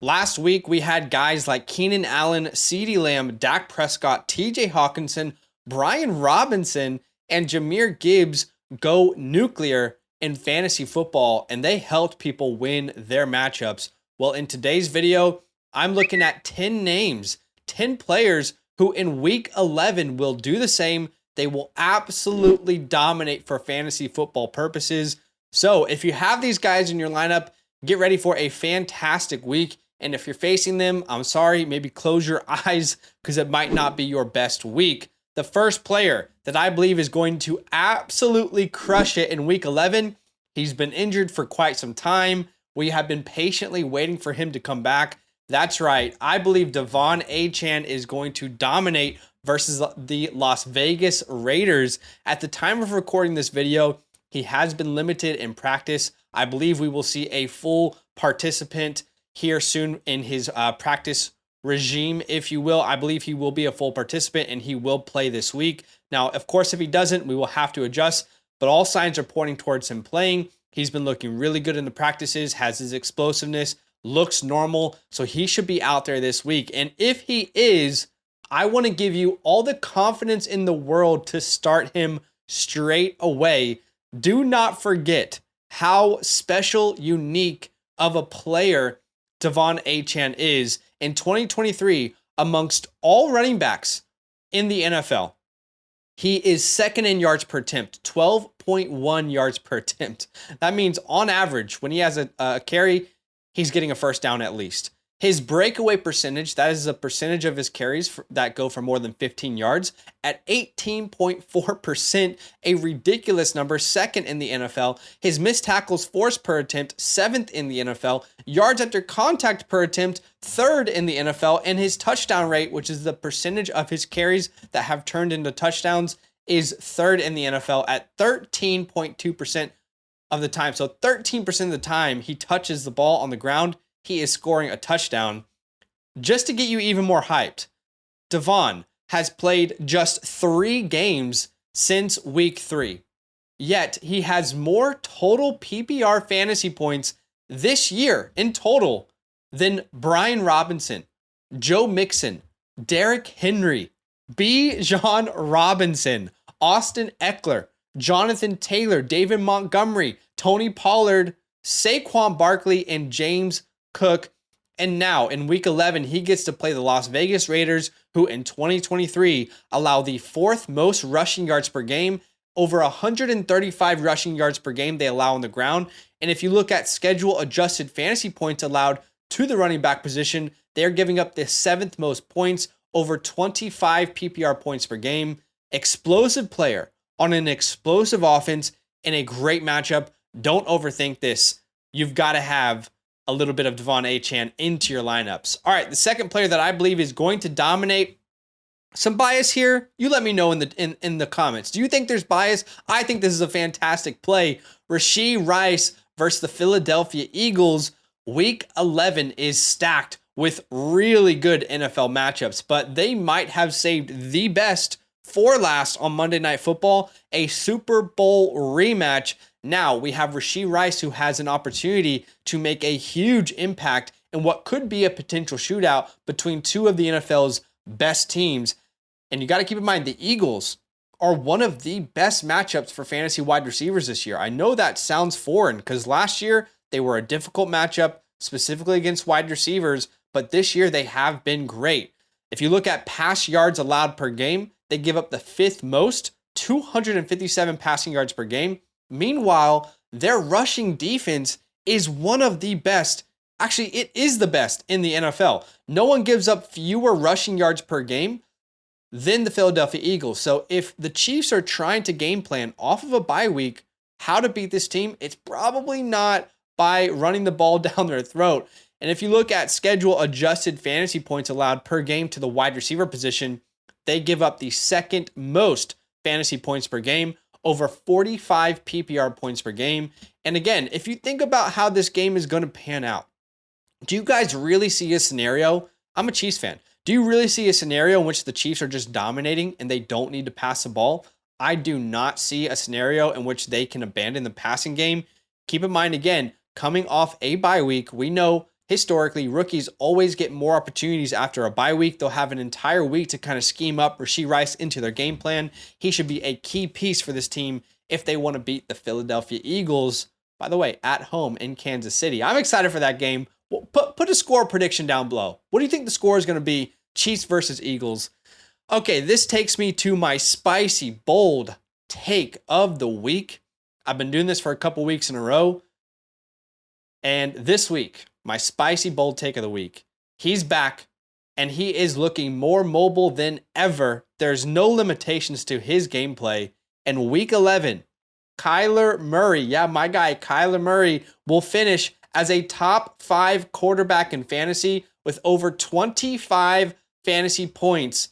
Last week, we had guys like Keenan Allen, CeeDee Lamb, Dak Prescott, TJ Hawkinson, Brian Robinson, and Jahmyr Gibbs go nuclear in fantasy football, and they helped people win their matchups. Well, in today's video, I'm looking at 10 names, 10 players who in week 11 will do the same. They will absolutely dominate for fantasy football purposes. So if you have these guys in your lineup, get ready for a fantastic week. And if you're facing them, I'm sorry, maybe close your eyes because it might not be your best week. The first player that I believe is going to absolutely crush it in week 11, he's been injured for quite some time. We have been patiently waiting for him to come back. That's right. I believe De'Von Achane is going to dominate versus the Las Vegas Raiders. At the time of recording this video, he has been limited in practice. I believe we will see a full participant here soon in his practice regime, if you will. I believe he will be a full participant and he will play this week. Now, of course, if he doesn't, we will have to adjust, but all signs are pointing towards him playing. He's been looking really good in the practices, has his explosiveness, looks normal, so he should be out there this week. And if he is, I want to give you all the confidence in the world to start him straight away. Do not forget how special, unique of a player De'Von Achane is in 2023 amongst all running backs in the NFL. He is second in yards per attempt, 12.1 yards per attempt. That means on average, when he has a carry, he's getting a first down at least. His breakaway percentage, that is a percentage of his carries that go for more than 15 yards, at 18.4%, a ridiculous number, second in the NFL. His missed tackles forced per attempt, seventh in the NFL. Yards after contact per attempt, third in the NFL. And his touchdown rate, which is the percentage of his carries that have turned into touchdowns, is third in the NFL at 13.2% of the time. So 13% of the time he touches the ball on the ground, he is scoring a touchdown. Just to get you even more hyped, De'Von has played just 3 games since week 3. Yet he has more total PPR fantasy points this year in total than Brian Robinson, Joe Mixon, Derrick Henry, Bijan Robinson, Austin Eckler, Jonathan Taylor, David Montgomery, Tony Pollard, Saquon Barkley, and James Cook. And now in week 11, he gets to play the Las Vegas Raiders, who in 2023 allow the 4th most rushing yards per game, over 135 rushing yards per game they allow on the ground. And if you look at schedule adjusted fantasy points allowed to the running back position, they're giving up the 7th most points, over 25 PPR points per game. Explosive player on an explosive offense in a great matchup. Don't overthink this. You've got to have a little bit of De'Von Achane into your lineups. All right, the second player that I believe is going to dominate. Some bias here. You let me know in the comments. Do you think there's bias? I think this is a fantastic play. Rashod Rice versus the Philadelphia Eagles. Week 11 is stacked with really good NFL matchups, but they might have saved the best for last on Monday Night Football, a Super Bowl rematch. Now we have Rashod Rice, who has an opportunity to make a huge impact in what could be a potential shootout between two of the NFL's best teams. And you got to keep in mind, the Eagles are one of the best matchups for fantasy wide receivers this year. I know that sounds foreign because last year they were a difficult matchup specifically against wide receivers, but this year they have been great. If you look at pass yards allowed per game, they give up the 5th most, 257 passing yards per game. Meanwhile, their rushing defense is one of the best. Actually, it is the best in the NFL. No one gives up fewer rushing yards per game than the Philadelphia Eagles. So if the Chiefs are trying to game plan off of a bye week how to beat this team, it's probably not by running the ball down their throat. And if you look at schedule adjusted fantasy points allowed per game to the wide receiver position, they give up the 2nd most fantasy points per game, over 45 PPR points per game. And again, if you think about how this game is going to pan out, do you guys really see a scenario? I'm a Chiefs fan. Do you really see a scenario in which the Chiefs are just dominating and they don't need to pass the ball? I do not see a scenario in which they can abandon the passing game. Keep in mind, again, coming off a bye week, we know historically, rookies always get more opportunities after a bye week. They'll have an entire week to kind of scheme up Rashod Rice into their game plan. He should be a key piece for this team if they want to beat the Philadelphia Eagles, by the way, at home in Kansas City. I'm excited for that game. Well, put a score prediction down below. What do you think the score is going to be? Chiefs versus Eagles. Okay, this takes me to my spicy, bold take of the week. I've been doing this for a couple weeks in a row. And this week, my spicy, bold take of the week. He's back, and he is looking more mobile than ever. There's no limitations to his gameplay. And week 11, Kyler Murray, yeah, my guy Kyler Murray, will finish as a top 5 quarterback in fantasy with over 25 fantasy points.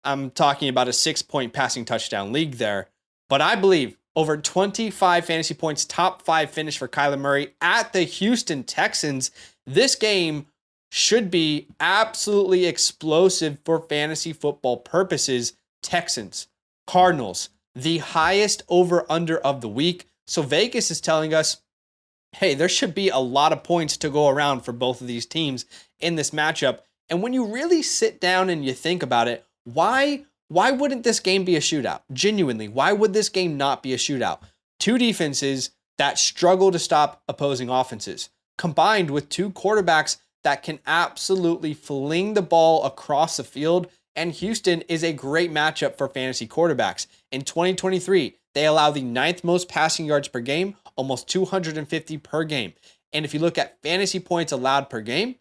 I'm talking about a 6-point passing touchdown league there. But I believe over 25 fantasy points, top 5 finish for Kyler Murray at the Houston Texans. This game should be absolutely explosive for fantasy football purposes. Texans, Cardinals, the highest over-under of the week. So Vegas is telling us, hey, there should be a lot of points to go around for both of these teams in this matchup. And when you really sit down and you think about it, why wouldn't this game be a shootout? Genuinely, why would this game not be a shootout? Two defenses that struggle to stop opposing offenses, combined with two quarterbacks that can absolutely fling the ball across the field. And Houston is a great matchup for fantasy quarterbacks. In 2023, they allow the 9th most passing yards per game, almost 250 per game. And if you look at fantasy points allowed per game,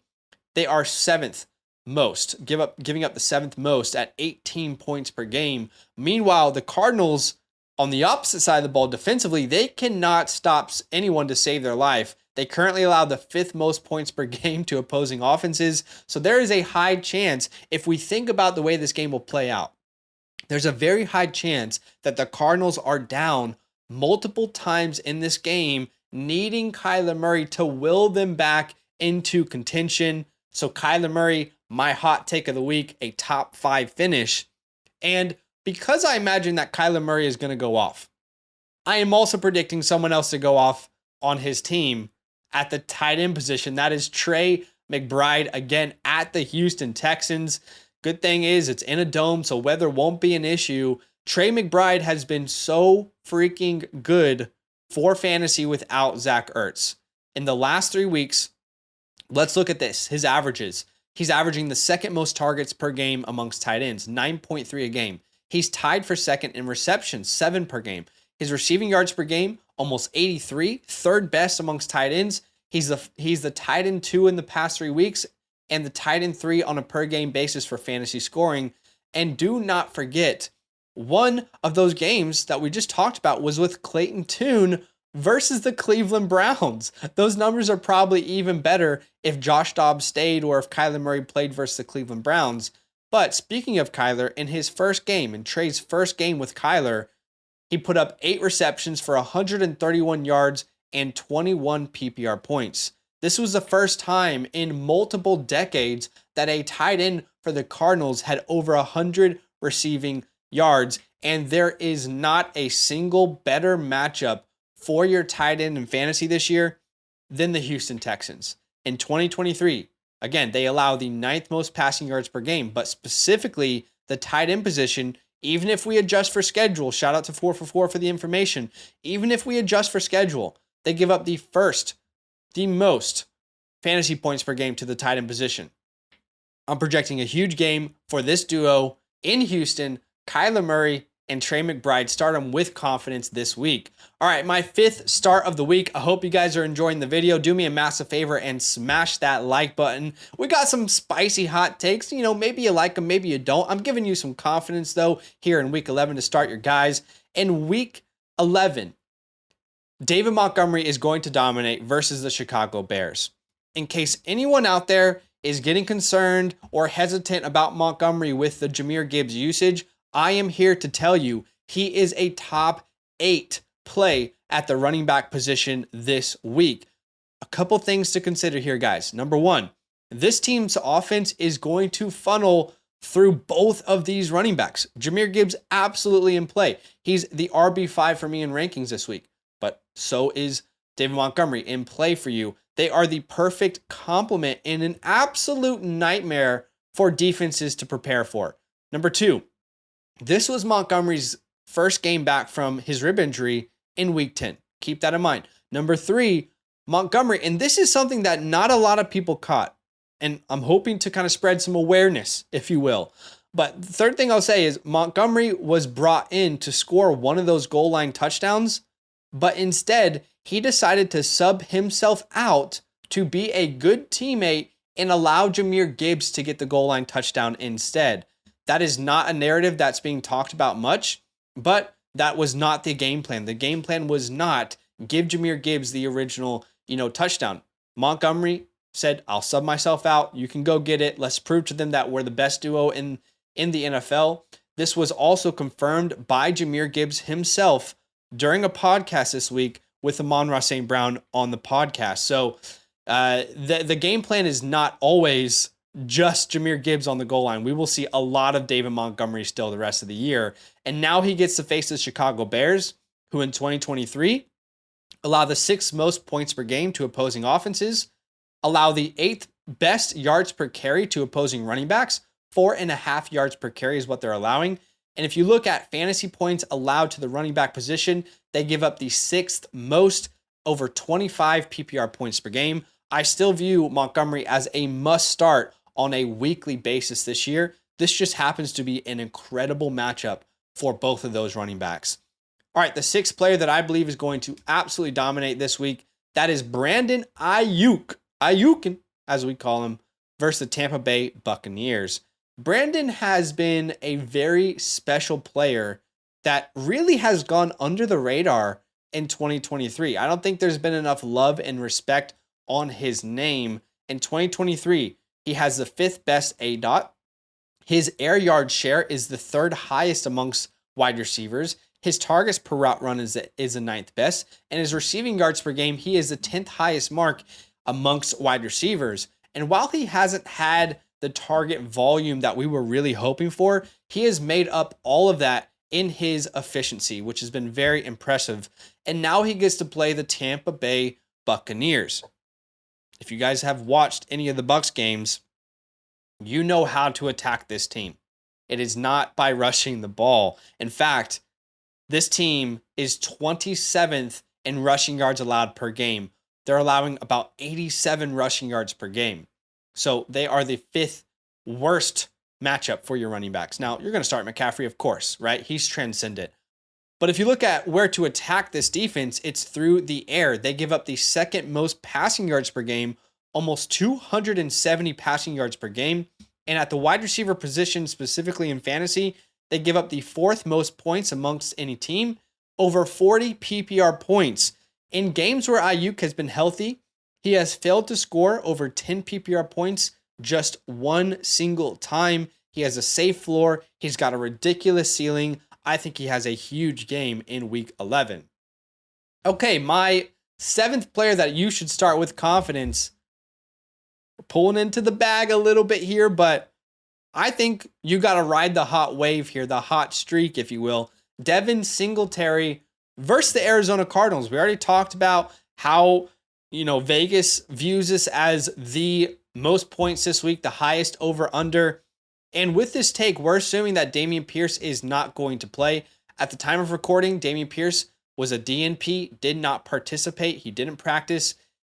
they are 7th most, giving up the 7th most at 18 points per game. Meanwhile, the Cardinals, on the opposite side of the ball defensively, they cannot stop anyone to save their life. They currently allow the 5th most points per game to opposing offenses. So there is a high chance, if we think about the way this game will play out, there's a very high chance that the Cardinals are down multiple times in this game, needing Kyler Murray to will them back into contention. So Kyler Murray, my hot take of the week, a top 5 finish. And because I imagine that Kyler Murray is going to go off, I am also predicting someone else to go off on his team at the tight end position. That is Trey McBride, again, at the Houston Texans. Good thing is it's in a dome, so weather won't be an issue. Trey McBride has been so freaking good for fantasy without Zach Ertz. In the last 3 weeks, let's look at this. His averages. He's averaging the 2nd most targets per game amongst tight ends, 9.3 a game. He's tied for 2nd in receptions, 7 per game. His receiving yards per game, almost 83, 3rd best amongst tight ends. He's the tight end 2 in the past 3 weeks and the tight end 3 on a per game basis for fantasy scoring. And do not forget, one of those games that we just talked about was with Clayton Tune versus the Cleveland Browns. Those numbers are probably even better if Josh Dobbs stayed or if Kyler Murray played versus the Cleveland Browns. But speaking of Kyler, in his first game, in Trey's first game with Kyler, he put up 8 receptions for 131 yards and 21 PPR points. This was the first time in multiple decades that a tight end for the Cardinals had over 100 receiving yards, and there is not a single better matchup for your tight end in fantasy this year than the Houston Texans. In 2023, again, they allow the 9th most passing yards per game, but specifically the tight end position, even if we adjust for schedule, shout out to 4for4 for the information, even if we adjust for schedule, they give up the most fantasy points per game to the tight end position. I'm projecting a huge game for this duo in Houston, Kyler Murray and Trey McBride. Start them with confidence this week. All right, my 5th start of the week. I hope you guys are enjoying the video. Do me a massive favor and smash that like button. We got some spicy hot takes. You know, maybe you like them, maybe you don't. I'm giving you some confidence, though, here in week 11 to start your guys. In week 11, David Montgomery is going to dominate versus the Chicago Bears. In case anyone out there is getting concerned or hesitant about Montgomery with the Jahmyr Gibbs usage, I am here to tell you he is a top 8 play at the running back position this week. A couple things to consider here, guys. Number 1, this team's offense is going to funnel through both of these running backs. Jahmyr Gibbs absolutely in play. He's the RB5 for me in rankings this week, but so is David Montgomery in play for you. They are the perfect complement and an absolute nightmare for defenses to prepare for. Number 2, this was Montgomery's first game back from his rib injury in week 10. Keep that in mind. Number 3, Montgomery, and this is something that not a lot of people caught, and I'm hoping to kind of spread some awareness, if you will. But the third thing I'll say is Montgomery was brought in to score one of those goal line touchdowns, but instead he decided to sub himself out to be a good teammate and allow Jahmyr Gibbs to get the goal line touchdown instead. That is not a narrative that's being talked about much, but that was not the game plan. The game plan was not give Jahmyr Gibbs the original, touchdown. Montgomery said, I'll sub myself out. You can go get it. Let's prove to them that we're the best duo in the NFL. This was also confirmed by Jahmyr Gibbs himself during a podcast this week with Amon-Ra St. Brown on the podcast. So the game plan is not always just Jahmyr Gibbs on the goal line. We will see a lot of David Montgomery still the rest of the year. And now he gets to face the Chicago Bears, who in 2023 allow the 6th most points per game to opposing offenses, allow the 8th best yards per carry to opposing running backs. 4.5 yards per carry is what they're allowing. And if you look at fantasy points allowed to the running back position, they give up the 6th most, over 25 PPR points per game. I still view Montgomery as a must start on a weekly basis this year. This just happens to be an incredible matchup for both of those running backs. All right, the 6th player that I believe is going to absolutely dominate this week, that is Brandon Aiyuk, as we call him, versus the Tampa Bay Buccaneers. Brandon has been a very special player that really has gone under the radar in 2023. I don't think there's been enough love and respect on his name. In 2023, he has the 5th best ADOT. His air yard share is the 3rd highest amongst wide receivers. His targets per route run is the 9th best. And his receiving yards per game, he is the 10th highest mark amongst wide receivers. And while he hasn't had the target volume that we were really hoping for, he has made up all of that in his efficiency, which has been very impressive. And now he gets to play the Tampa Bay Buccaneers. If you guys have watched any of the Bucs games, you know how to attack this team. It is not by rushing the ball. In fact, this team is 27th in rushing yards allowed per game. They're allowing about 87 rushing yards per game. So they are the 5th worst matchup for your running backs. Now, you're going to start McCaffrey, of course, right? He's transcendent. But if you look at where to attack this defense, it's through the air. They give up the 2nd most passing yards per game, almost 270 passing yards per game. And at the wide receiver position, specifically in fantasy, they give up the 4th most points amongst any team, over 40 PPR points. In games where Aiyuk has been healthy, he has failed to score over 10 PPR points just one single time. He has a safe floor. He's got a ridiculous ceiling. I think he has a huge game in week 11. Okay, my 7th player that you should start with confidence. We're pulling into the bag a little bit here, but I think you got to ride the hot wave here, the hot streak, if you will. Devin Singletary versus the Arizona Cardinals. We already talked about how, Vegas views this as the most points this week, the highest over under. And with this take, we're assuming that Dameon Pierce is not going to play. At the time of recording, Dameon Pierce was a DNP, did not participate. He didn't practice.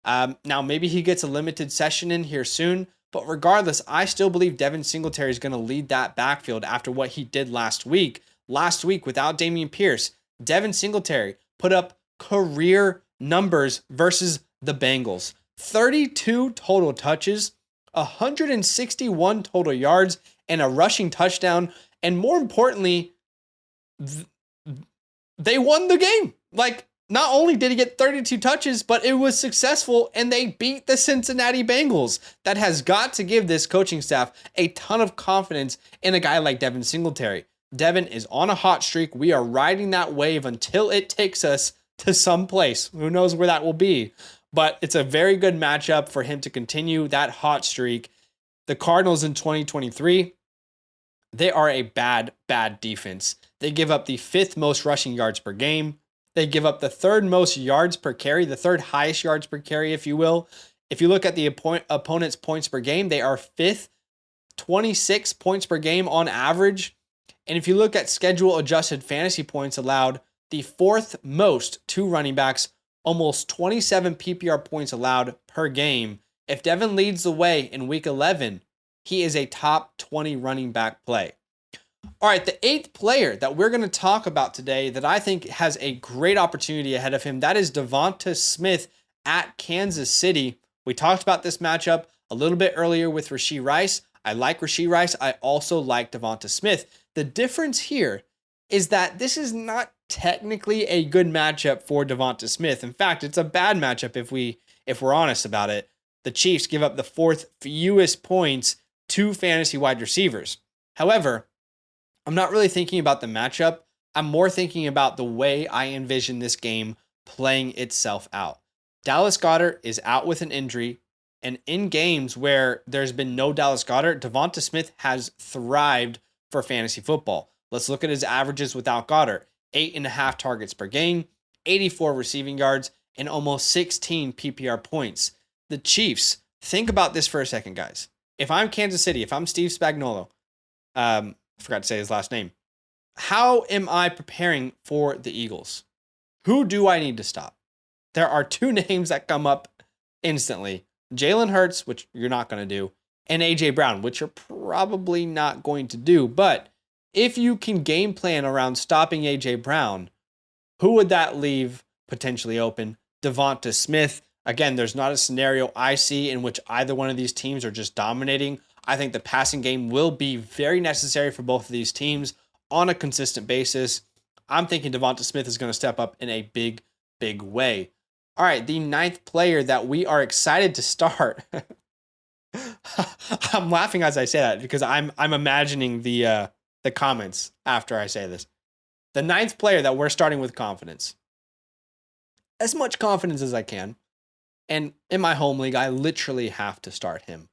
Now, maybe he gets a limited session in here soon. But regardless, I still believe Devin Singletary is going to lead that backfield after what he did last week. Last week, without Dameon Pierce, Devin Singletary put up career numbers versus the Bengals. 32 total touches, 161 total yards, and a rushing touchdown. And more importantly, they won the game. Not only did he get 32 touches, but it was successful, and they beat the Cincinnati Bengals. That has got to give this coaching staff a ton of confidence in a guy like Devin Singletary. Devin is on a hot streak. We are riding that wave until it takes us to some place. Who knows where that will be? But it's a very good matchup for him to continue that hot streak. The Cardinals in 2023, they are a bad defense. They give up the 5th most rushing yards per game. They give up the 3rd most yards per carry, the 3rd highest yards per carry, if you will. If you look at the opponent's points per game, they are fifth, 26 points per game on average. And if you look at schedule adjusted fantasy points allowed, the fourth most to running backs, almost 27 PPR points allowed per game. If Devin leads the way in week 11, he is a top 20 running back play. All right, the eighth player that we're going to talk about today that I think has a great opportunity ahead of him, that is Devonte Smith at Kansas City. We talked about this matchup a little bit earlier with Rashod Rice. I like Rashod Rice. I also like Devonte Smith. The difference here is that this is not technically a good matchup for Devonte Smith. In fact, it's a bad matchup if we're honest about it. The Chiefs give up the fourth fewest points to fantasy wide receivers. However, I'm not really thinking about the matchup. I'm more thinking about the way I envision this game playing itself out. Dallas Goedert is out with an injury, and in games where there's been no Dallas Goedert, Devonte Smith has thrived for fantasy football. Let's look at his averages without Goedert. 8.5 targets per game, 84 receiving yards, and almost 16 PPR points. The Chiefs, think about this for a second, guys. If I'm Kansas City, if I'm Steve Spagnuolo, I forgot to say his last name. How am I preparing for the Eagles? Who do I need to stop? There are two names that come up instantly. Jalen Hurts, which you're not going to do, and A.J. Brown, which you're probably not going to do. But if you can game plan around stopping A.J. Brown, who would that leave potentially open? Devonte Smith. Again, there's not a scenario I see in which either one of these teams are just dominating. I think the passing game will be very necessary for both of these teams on a consistent basis. I'm thinking Devonte Smith is going to step up in a big, big way. All right, the ninth player that we are excited to start. I'm laughing as I say that because I'm imagining the comments after I say this. The ninth player that we're starting with confidence. As much confidence as I can. And in my home league, I literally have to start him.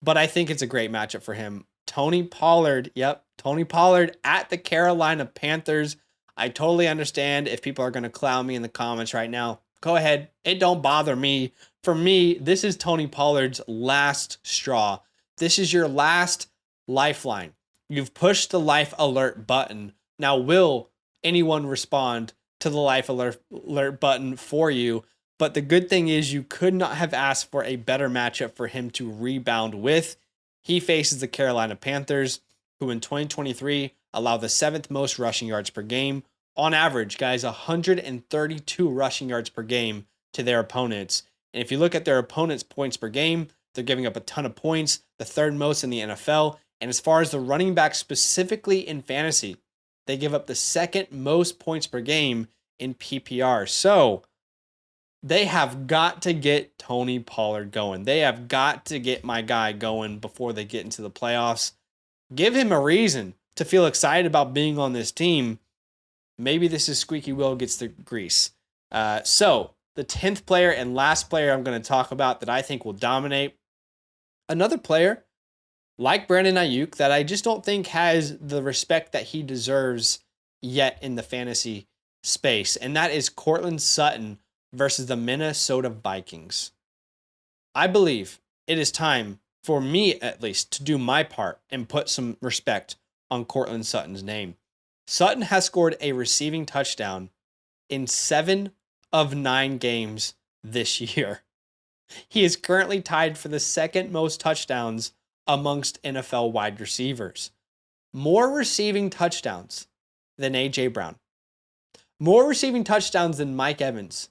But I think it's a great matchup for him. Tony Pollard. Yep, Tony Pollard at the Carolina Panthers. I totally understand if people are going to clown me in the comments right now. Go ahead. It don't bother me. For me, this is Tony Pollard's last straw. This is your last lifeline. You've pushed the life alert button. Now, will anyone respond to the life alert button for you? But the good thing is you could not have asked for a better matchup for him to rebound with. He faces the Carolina Panthers, who in 2023 allow the seventh most rushing yards per game. On average, guys, 132 rushing yards per game to their opponents. And if you look at their opponents' points per game, they're giving up a ton of points, the third most in the NFL. And as far as the running back specifically in fantasy, they give up the second most points per game in PPR. So they have got to get Tony Pollard going. They have got to get my guy going before they get into the playoffs. Give him a reason to feel excited about being on this team. Maybe this is squeaky wheel gets the grease. So the 10th player and last player I'm going to talk about that I think will dominate. Another player like Brandon Aiyuk that I just don't think has the respect that he deserves yet in the fantasy space. And that is Courtland Sutton versus the Minnesota Vikings. I believe it is time for me, at least, to do my part and put some respect on Courtland Sutton's name. Sutton has scored a receiving touchdown in 7 of 9 games this year. He is currently tied for the second most touchdowns amongst NFL wide receivers. More receiving touchdowns than A.J. Brown. More receiving touchdowns than Mike Evans,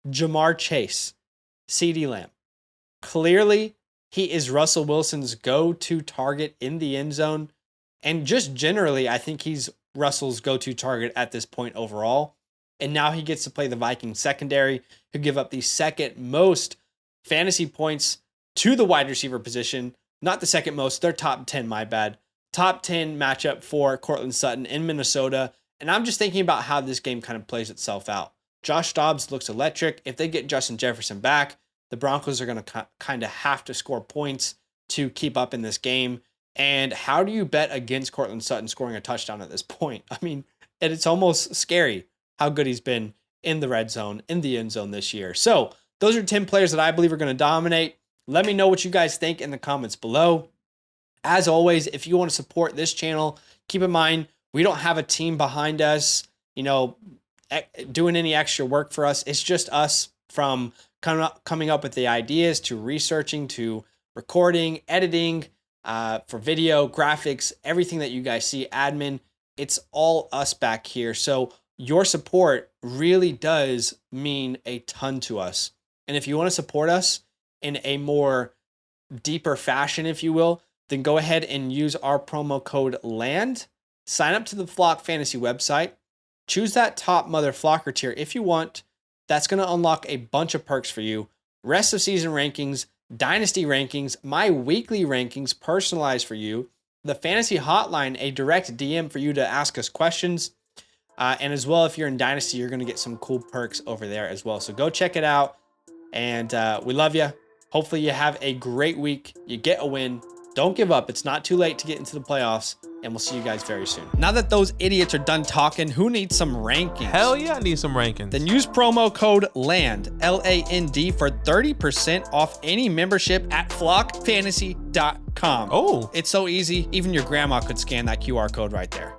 Jamar Chase, CeeDee Lamb. Clearly, he is Russell Wilson's go-to target in the end zone. And just generally, I think he's Russell's go-to target at this point overall. And now he gets to play the Vikings secondary, who give up the second most fantasy points to the wide receiver position. Not the second most, they're top 10, my bad. Top 10 matchup for Courtland Sutton in Minnesota. And I'm just thinking about how this game kind of plays itself out. Josh Dobbs looks electric. If they get Justin Jefferson back, the Broncos are going to kind of have to score points to keep up in this game. And how do you bet against Courtland Sutton scoring a touchdown at this point? I mean, it's almost scary how good he's been in the red zone, in the end zone this year. So those are 10 players that I believe are going to dominate. Let me know what you guys think in the comments below. As always, if you want to support this channel, keep in mind, we don't have a team behind us, doing any extra work for us. It's just us from coming up with the ideas to researching to recording, editing, for video, graphics, everything that you guys see, admin, it's all us back here. So your support really does mean a ton to us. And if you want to support us in a more deeper fashion, if you will, then go ahead and use our promo code LAND. Sign up to the Flock Fantasy website. Choose that top mother flocker tier if you want. That's going to unlock a bunch of perks for you. Rest of season rankings, dynasty rankings, my weekly rankings personalized for you, the fantasy hotline, a direct DM for you to ask us questions. And as well, if you're in dynasty, you're going to get some cool perks over there as well. So go check it out. And we love you. Hopefully you have a great week. You get a win. Don't give up. It's not too late to get into the playoffs. And we'll see you guys very soon. Now that those idiots are done talking, who needs some rankings? Hell yeah, I need some rankings. Then use promo code LAND, L-A-N-D, for 30% off any membership at flockfantasy.com. Oh. It's so easy. Even your grandma could scan that QR code right there.